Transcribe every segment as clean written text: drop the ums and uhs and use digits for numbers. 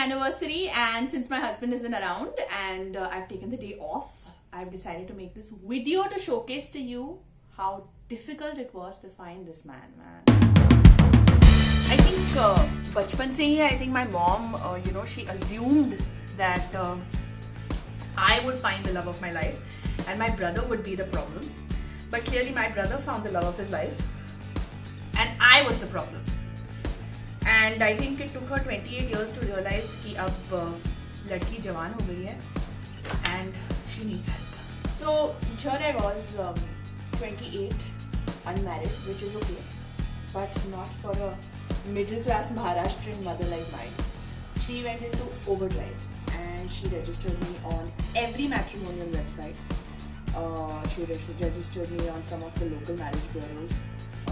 anniversary, and since my husband isn't around and I've taken the day off, I've decided to make this video to showcase to you how difficult it was to find this man. I think bachpan se hi, I think my mom, she assumed that I would find the love of my life and my brother would be the problem. But clearly my brother found the love of his life and I was the problem. And I think it took her 28 years to realize कि अब लड़की जवान हो गई है and she needs help. So here I was, 28, unmarried, which is okay, but not for a middle class Maharashtrian mother like mine. She went into overdrive and she registered me on every matrimonial website. She registered me on some of the local marriage bureaus.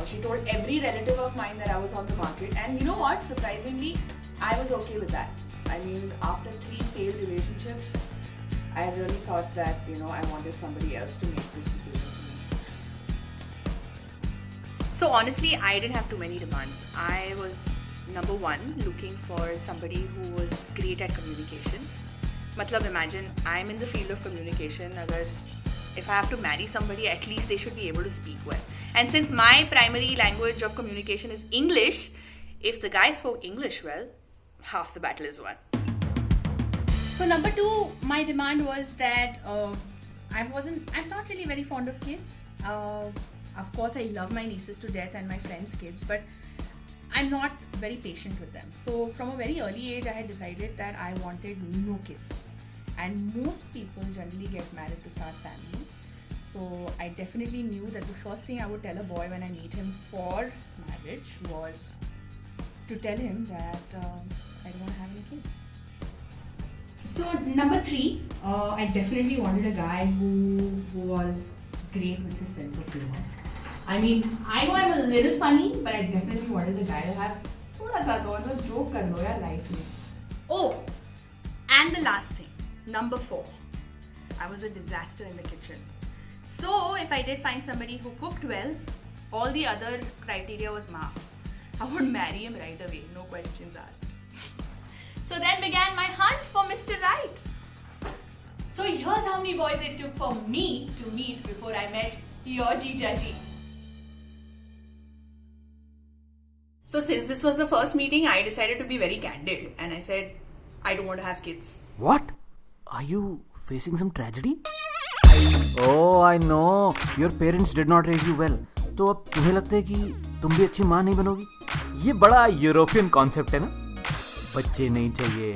She told every relative of mine that I was on the market, and you know what? Surprisingly, I was okay with that. I mean, after 3 failed relationships, I really thought that, I wanted somebody else to make this decision for me. So honestly, I didn't have too many demands. I was, number one, looking for somebody who was great at communication. Matlab, imagine, I'm in the field of communication. If I have to marry somebody, at least they should be able to speak well. And since my primary language of communication is English, if the guy spoke English well, half the battle is won. So number 2, my demand was that I'm not really very fond of kids. Of course, I love my nieces to death and my friends' kids, but I'm not very patient with them. So from a very early age, I had decided that I wanted no kids. And most people generally get married to start families. So I definitely knew that the first thing I would tell a boy when I meet him for marriage was to tell him that I don't want to have any kids. So number 3, I definitely wanted a guy who was great with his sense of humor. I mean, I know I'm a little funny, but I definitely wanted a guy to have thoda sa to joke kar lo yaar life mein. Oh, and the last thing, number 4, I was a disaster in the kitchen. So if I did find somebody who cooked well, all the other criteria was maaf. I would marry him right away, no questions asked. So then began my hunt for Mr. Right. So here's how many boys it took for me to meet before I met your JIJAJI. So since this was the first meeting, I decided to be very candid and I said, I don't want to have kids. What? Are you facing some tragedy? Oh, I know. Your parents did not raise you well. तो अब तुम्हें लगता है कि तुम भी अच्छी माँ नहीं बनोगी? ये बड़ा यूरोपियन कॉन्सेप्ट है ना? बच्चे नहीं चाहिए.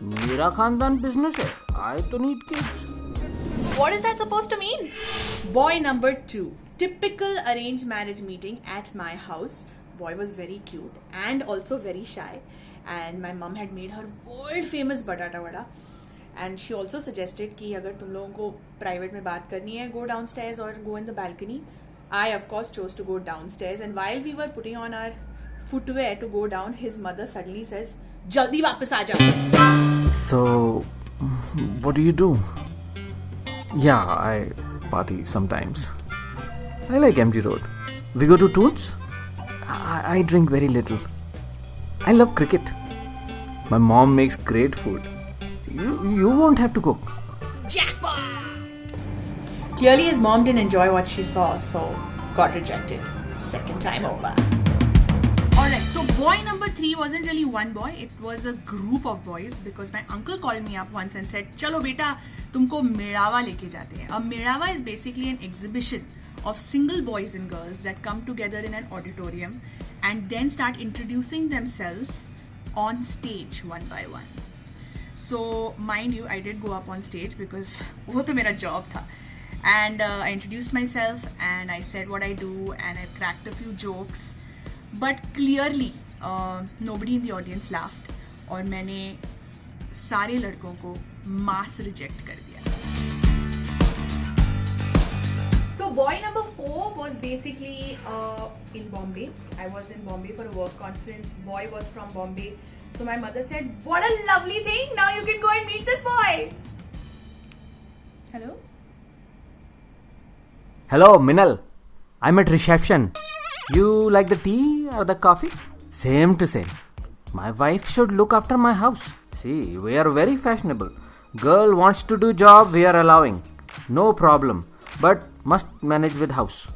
मेरा खानदान बिजनेस है. I don't need kids. What is that supposed to mean? Boy number 2. Typical arranged marriage meeting at my house. Boy was very cute and also very shy. And my mom had made her world famous batata vada. And she also suggested कि अगर तुम लोगों को private में बात करनी है, go downstairs or go in the balcony. I of course chose to go downstairs, and while we were putting on our footwear to go down, his mother suddenly says, "Jaldi वापस आ जाओ." So, what do you do? Yeah, I party sometimes. I like empty road. We go to Toons. I drink very little. I love cricket. My mom makes great food. You won't have to cook. Jackpot! Clearly his mom didn't enjoy what she saw, so got rejected. Second time over. Alright, so boy number 3 wasn't really one boy, it was a group of boys, because my uncle called me up once and said, "Chalo beta, tumko Medawa leke jate hain." A Medawa is basically an exhibition of single boys and girls that come together in an auditorium and then start introducing themselves on stage one by one. So mind you, I did go up on stage because वो तो मेरा job था. And I introduced myself and I said what I do and I cracked a few jokes. But clearly nobody in the audience laughed और मैंने सारे लड़कों को mass reject कर दिया. So boy number 4 was basically in Bombay. I was in Bombay for a work conference. Boy was from Bombay. So my mother said, "What a lovely thing! Now you can go and meet this boy." Hello? Hello, Meenal. I'm at reception. You like the tea or the coffee? Same to same. My wife should look after my house. See, we are very fashionable. Girl wants to do job, we are allowing. No problem. But must manage with house.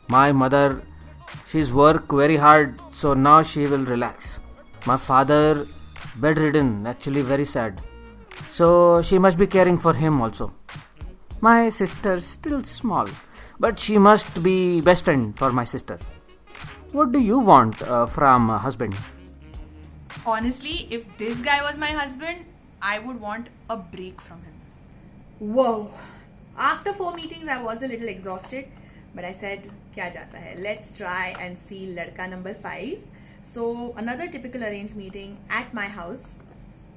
My mother, she's work very hard, so now she will relax. My father, bedridden, actually very sad. So she must be caring for him also. My sister, still small, but she must be best friend for my sister. What do you want from a husband? Honestly, if this guy was my husband, I would want a break from him. Whoa. After 4 meetings, I was a little exhausted, but I said, kya jata hai? Let's try and see ladka number 5. So another typical arranged meeting at my house.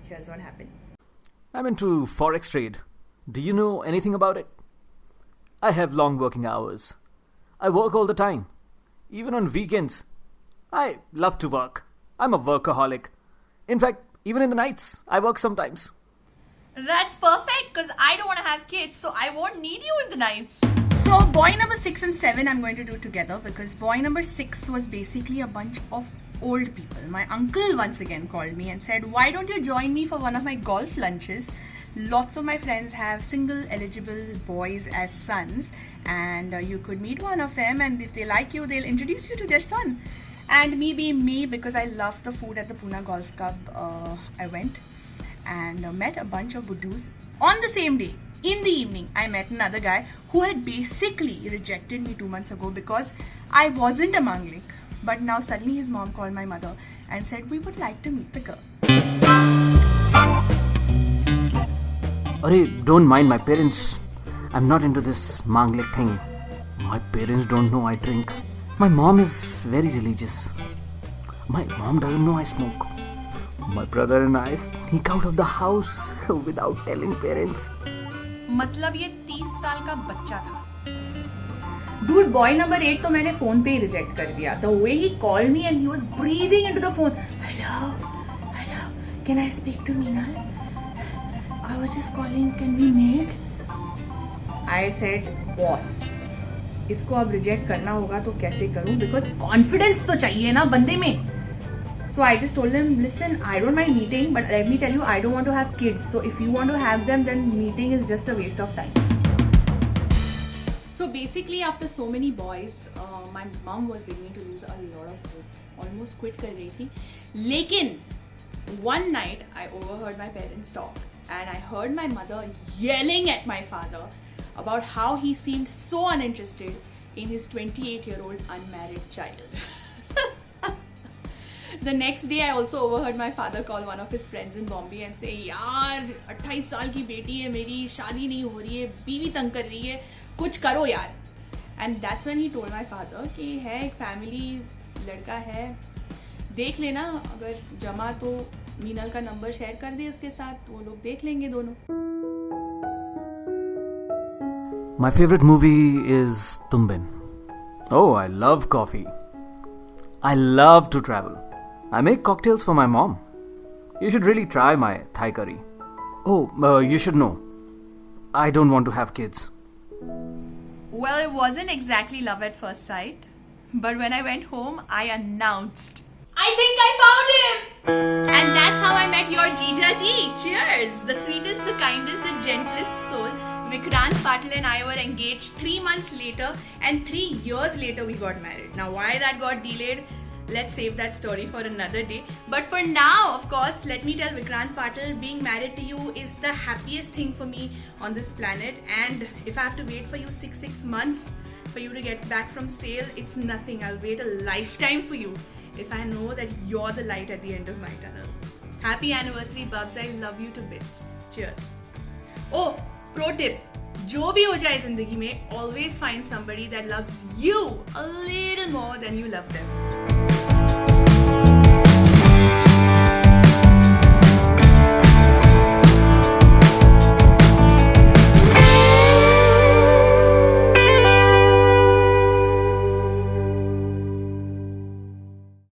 Here's what happened. I'm into forex trade. Do you know anything about it? I have long working hours. I work all the time, even on weekends. I love to work. I'm a workaholic. In fact, even in the nights, I work sometimes. That's perfect because I don't want to have kids, so I won't need you in the nights. So boy number 6 and 7 I'm going to do together because boy number 6 was basically a bunch of old people. My uncle once again called me and said, why don't you join me for one of my golf lunches? Lots of my friends have single eligible boys as sons, and you could meet one of them, and if they like you, they'll introduce you to their son. And me being me, because I love the food at the Pune Golf Club, I went and met a bunch of Buddhus. On the same day, in the evening, I met another guy who had basically rejected me 2 months ago because I wasn't a Manglik. But now suddenly his mom called my mother and said, we would like to meet the girl. Arey, don't mind my parents. I'm not into this Manglik thing. My parents don't know I drink. My mom is very religious. My mom doesn't know I smoke. My brother and I sneak out of the house without telling parents. मतलब ये 30 साल का बच्चा था. Dude, boy number 8 तो मैंने phone पे ही reject कर दिया. The way he called me and he was breathing into the phone. Hello, can I speak to Meenal? I was just calling, can we meet? I said, boss, इसको अब reject करना होगा तो कैसे करूँ? Because confidence तो चाहिए ना बंदे में. So I just told him, listen, I don't mind meeting, but let me tell you, I don't want to have kids. So if you want to have them, then meeting is just a waste of time. So basically, after so many boys, my mom was beginning to lose a lot of hope. Almost quit कर रही थी. लेकिन one night, I overheard my parents talk, and I heard my mother yelling at my father about how he seemed so uninterested in his 28-year-old unmarried child. The next day, I also overheard my father call one of his friends in Bombay and say, यार 28 साल की बेटी है मेरी, शादी नहीं हो रही है, बीवी तंग कर रही है, कुछ करो यार. And that's when he told my father कि है एक family लड़का है, देख लेना, अगर जमा तो मीनल का नंबर शेयर कर दे उसके साथ, वो लोग देख लेंगे दोनों. My favorite movie is Tumbin. Oh, I love coffee. I love to travel. I make cocktails for my mom. You should really try my Thai curry. Oh, you should know. I don't want to have kids. Well, it wasn't exactly love at first sight. But when I went home, I announced, I think I found him! And that's how I met your JIJAJI. Cheers! The sweetest, the kindest, the gentlest soul. Vikrant, Patil and I were engaged 3 months later, and 3 years later we got married. Now why that got delayed? Let's save that story for another day. But for now, of course, let me tell Vikrant Patil, being married to you is the happiest thing for me on this planet. And if I have to wait for you six months for you to get back from sale, it's nothing. I'll wait a lifetime for you if I know that you're the light at the end of my tunnel. Happy anniversary, Bubs. I love you to bits. Cheers. Oh, pro tip. जो भी हो जाए जिंदगी में, always find somebody that loves you a little more than you love them.